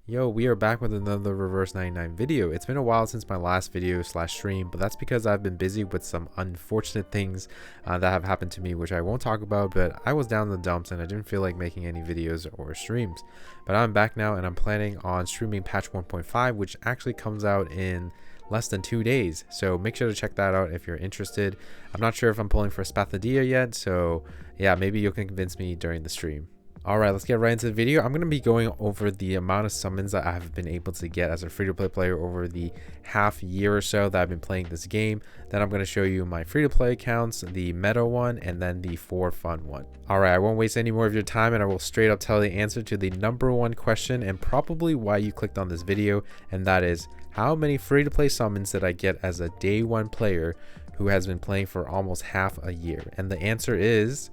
Yo, we are back with another Reverse 99 video. It's been a while since my last video slash stream, but that's because I've been busy with some unfortunate things that have happened to me, which I won't talk about, but I was down in the dumps and I didn't feel like making any videos or streams. But I'm back now and I'm planning on streaming patch 1.5, which actually comes out in less than 2 days. So make sure to check that out if you're interested. I'm not sure if I'm pulling for Spathadia yet, so yeah, maybe you can convince me during the stream. Alright, let's get right into the video. I'm going to be going over the amount of summons that I have been able to get as a free-to-play player over the half year or so that I've been playing this game. Then I'm going to show you my free-to-play accounts, the meta one, and then the for fun one. Alright, I won't waste any more of your time and I will straight up tell the answer to the #1 question and probably why you clicked on this video, and that is, how many free-to-play summons did I get as a day one player who has been playing for almost half a year? And the answer is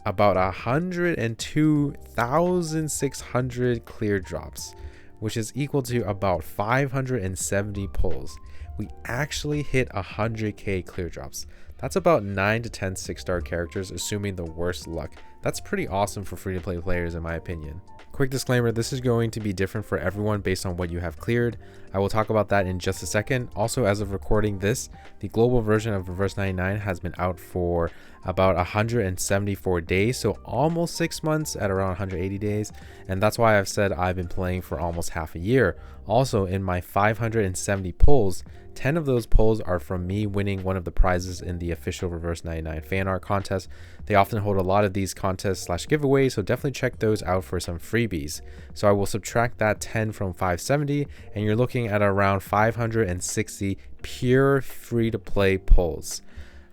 about 102,600 clear drops, which is equal to about 570 pulls. We actually hit 100k clear drops. That's about 9 to 10 6-star characters, assuming the worst luck. That's pretty awesome for free-to-play players in my opinion. Quick disclaimer, this is going to be different for everyone based on what you have cleared. I will talk about that in just a second. Also, as of recording this, the global version of Reverse 99 has been out for about 174 days, so almost 6 months at around 180 days, and that's why I've said I've been playing for almost half a year. Also, in my 570 pulls, 10 of those pulls are from me winning one of the prizes in the official Reverse 99 fan art contest. They often hold a lot of these contests slash giveaways, so definitely check those out for some freebies. So I will subtract that 10 from 570 and you're looking at around 560 pure free to play pulls.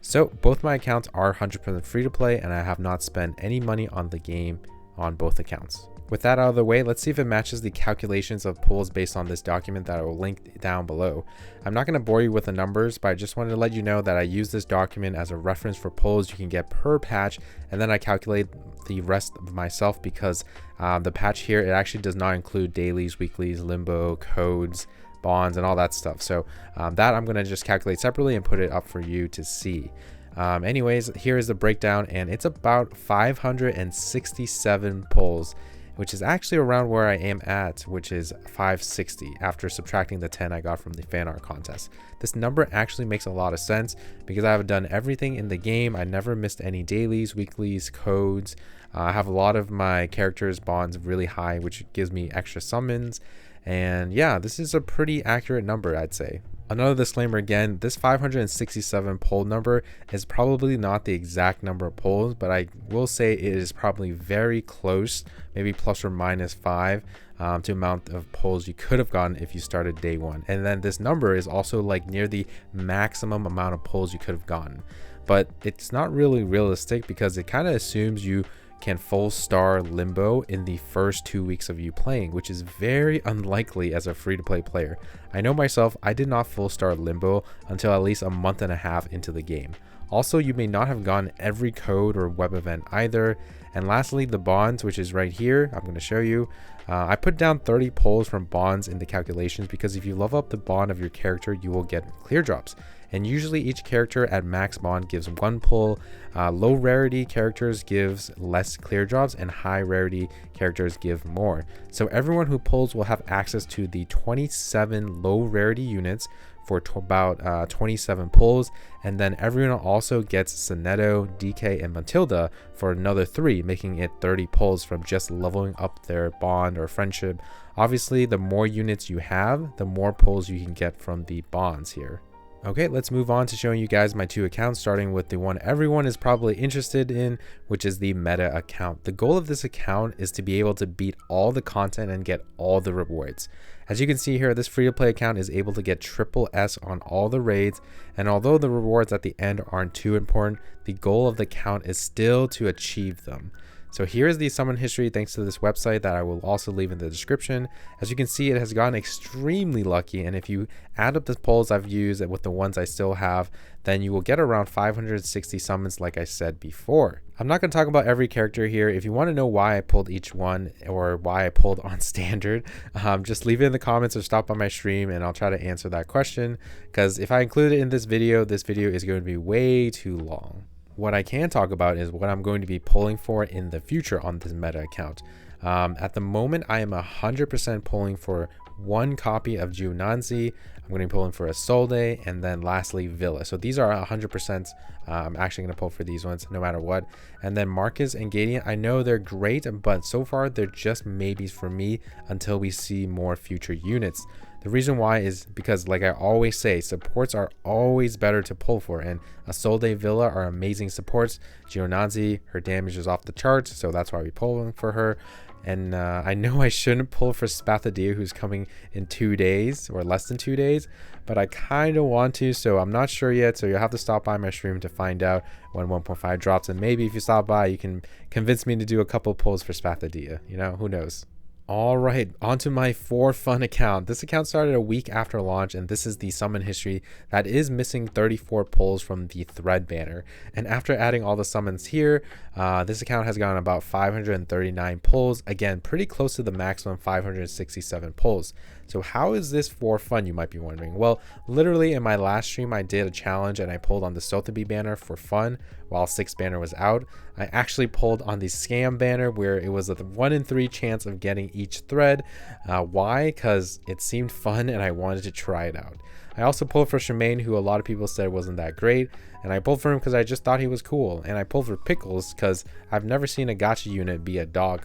So both my accounts are 100% free to play and I have not spent any money on the game on both accounts. With that out of the way, let's see if it matches the calculations of pulls based on this document that I will link down below. I'm not going to bore you with the numbers, but I just wanted to let you know that I use this document as a reference for pulls you can get per patch, and then I calculate the rest of myself because the patch here, it actually does not include dailies, weeklies, limbo, codes, bonds, and all that stuff. So that I'm going to just calculate separately and put it up for you to see. Anyways, here is the breakdown, and it's about 567 pulls, which is actually around where I am at, which is 560 after subtracting the 10 I got from the fan art contest. This number actually makes a lot of sense because I have done everything in the game. I never missed any dailies, weeklies, codes. I have a lot of my characters' bonds really high, which gives me extra summons. And yeah, this is a pretty accurate number, I'd say. Another disclaimer again, this 567 pull number is probably not the exact number of pulls, but I will say it is probably very close, maybe plus or minus 5 to amount of pulls you could have gotten if you started day one. And then this number is also like near the maximum amount of pulls you could have gotten. But it's not really realistic because it kind of assumes you can full star limbo in the first 2 weeks of you playing, which is very unlikely as a free-to-play player. I know myself, I did not full star limbo until at least a month and a half into the game. Also, you may not have gotten every code or web event either. And lastly, the bonds, which is right here, I'm going to show you. I put down 30 pulls from bonds in the calculations because if you level up the bond of your character, you will get clear drops. And usually each character at max bond gives 1 pull. Low rarity characters gives less clear drops and high rarity characters give more. So everyone who pulls will have access to the 27 low rarity units for about 27 pulls, and then everyone also gets Sonetto, DK, and Matilda for another 3, making it 30 pulls from just leveling up their bond or friendship. Obviously, the more units you have, the more pulls you can get from the bonds here. Okay, let's move on to showing you guys my 2 accounts, starting with the one everyone is probably interested in, which is the meta account. The goal of this account is to be able to beat all the content and get all the rewards. As you can see here, this free-to-play account is able to get triple S on all the raids, and although the rewards at the end aren't too important, the goal of the account is still to achieve them. So here is the summon history thanks to this website that I will also leave in the description. As you can see, it has gotten extremely lucky, and if you add up the pulls I've used with the ones I still have, then you will get around 560 summons like I said before. I'm not going to talk about every character here. If you want to know why I pulled each one or why I pulled on standard, just leave it in the comments or stop by my stream and I'll try to answer that question, because if I include it in this video is going to be way too long. What I can talk about is what I'm going to be pulling for in the future on this meta account. At the moment, I am 100% pulling for one copy of Junanzi. I'm going to be pulling for a Solde, and then lastly Villa. So these are 100%. I'm actually going to pull for these ones no matter what. And then Marcus and Gadian, I know they're great, but so far they're just maybes for me until we see more future units. The reason why is because, like I always say, supports are always better to pull for, and a Solde Villa are amazing supports. Gionazzi, her damage is off the charts, so that's why we pull for her. And I know I shouldn't pull for Spathadia, who's coming in 2 days or less than 2 days, but I kind of want to, so I'm not sure yet. So you'll have to stop by my stream to find out when 1.5 drops, and maybe if you stop by, you can convince me to do a couple pulls for Spathadia. You know, who knows? All right, onto my for fun account. This account started a week after launch, and this is the summon history that is missing 34 pulls from the thread banner. And after adding all the summons here, this account has gotten about 539 pulls. Again, pretty close to the maximum 567 pulls. So how is this for fun, you might be wondering? Well, literally in my last stream, I did a challenge and I pulled on the F2P banner for fun while 6 banner was out. I actually pulled on the scam banner where it was a 1 in 3 chance of getting each thread. Why? Because it seemed fun and I wanted to try it out. I also pulled for Shemaine, who a lot of people said wasn't that great, and I pulled for him because I just thought he was cool. And I pulled for Pickles because I've never seen a gacha unit be a dog.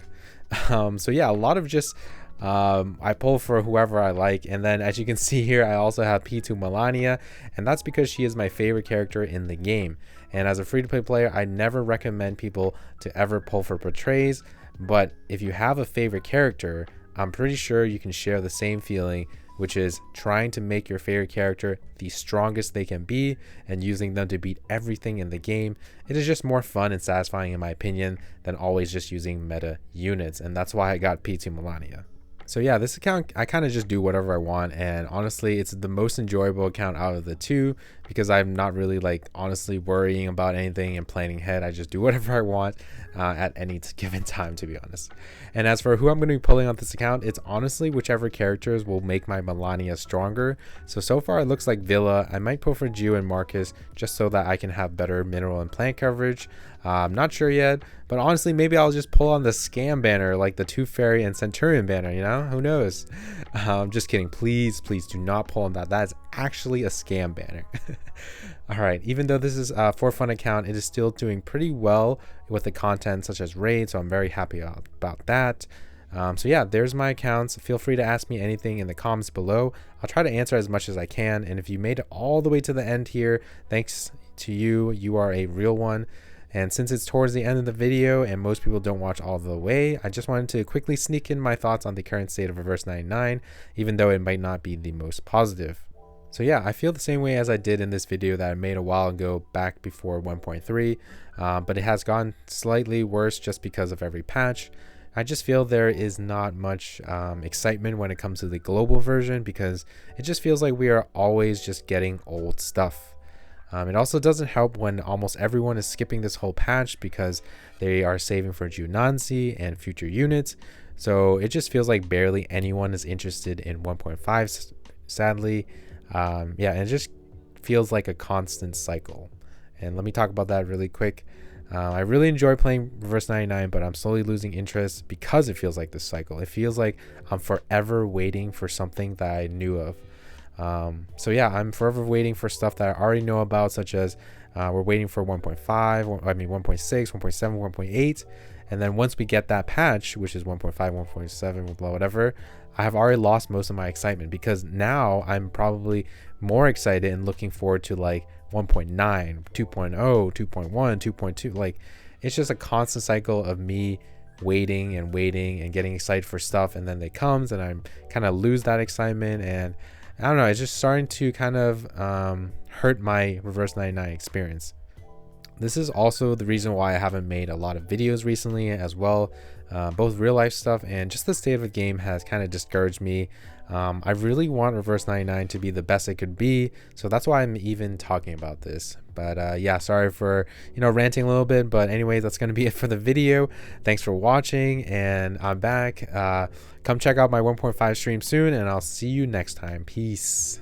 So yeah, a lot of just I pull for whoever I like. And then as you can see here, I also have P2 Melania, and that's because she is my favorite character in the game. And as a free-to-play player, I never recommend people to ever pull for portrays, but if you have a favorite character, I'm pretty sure you can share the same feeling, which is trying to make your favorite character the strongest they can be and using them to beat everything in the game. It is just more fun and satisfying, in my opinion, than always just using meta units, and that's why I got P2 Melania. So yeah, this account, I kind of just do whatever I want, and honestly, it's the most enjoyable account out of the two because I'm not really like honestly worrying about anything and planning ahead. I just do whatever I want at any given time, to be honest. And as for who I'm going to be pulling on this account, it's honestly whichever characters will make my Melania stronger. So far it looks like Villa. I might pull for Gio and Marcus just so that I can have better mineral and plant coverage. I'm not sure yet, but honestly, maybe I'll just pull on the scam banner, like the 2 fairy and centurion banner, you know, who knows? Just kidding. Please do not pull on that. That is actually a scam banner. All right, even though this is a for fun account, it is still doing pretty well with the content such as raid, so I'm very happy about that. So yeah, there's my accounts. Feel free to ask me anything in the comments below. I'll try to answer as much as I can, and if you made it all the way to the end here, thanks to you. You are a real one. And since it's towards the end of the video and most people don't watch all the way, I just wanted to quickly sneak in my thoughts on the current state of Reverse 99, even though it might not be the most positive. So yeah, I feel the same way as I did in this video that I made a while ago back before 1.3, but it has gone slightly worse just because of every patch. I just feel there is not much excitement when it comes to the global version because it just feels like we are always just getting old stuff. It also doesn't help when almost everyone is skipping this whole patch because they are saving for Junanzi and future units. So it just feels like barely anyone is interested in 1.5, sadly. Yeah, and it just feels like a constant cycle. And let me talk about that really quick. I really enjoy playing Reverse 99, but I'm slowly losing interest because it feels like this cycle. It feels like I'm forever waiting for something that I knew of. So yeah, I'm forever waiting for stuff that I already know about, such as we're waiting for 1.5, 1.6, 1.7, 1.8, and then once we get that patch, which is 1.5, 1.7, whatever, I have already lost most of my excitement because now I'm probably more excited and looking forward to like 1.9, 2.0, 2.1, 2.2. Like, it's just a constant cycle of me waiting and getting excited for stuff, and then it comes and I'm kind of lose that excitement, and I don't know, it's just starting to kind of hurt my Reverse 99 experience. This is also the reason why I haven't made a lot of videos recently as well. Both real life stuff and just the state of the game has kind of discouraged me. I really want Reverse 99 to be the best it could be, so that's why I'm even talking about this. But yeah, sorry for, you know, ranting a little bit, but anyways, that's going to be it for the video. Thanks for watching, and I'm back. Come check out my 1.5 stream soon, and I'll see you next time. Peace.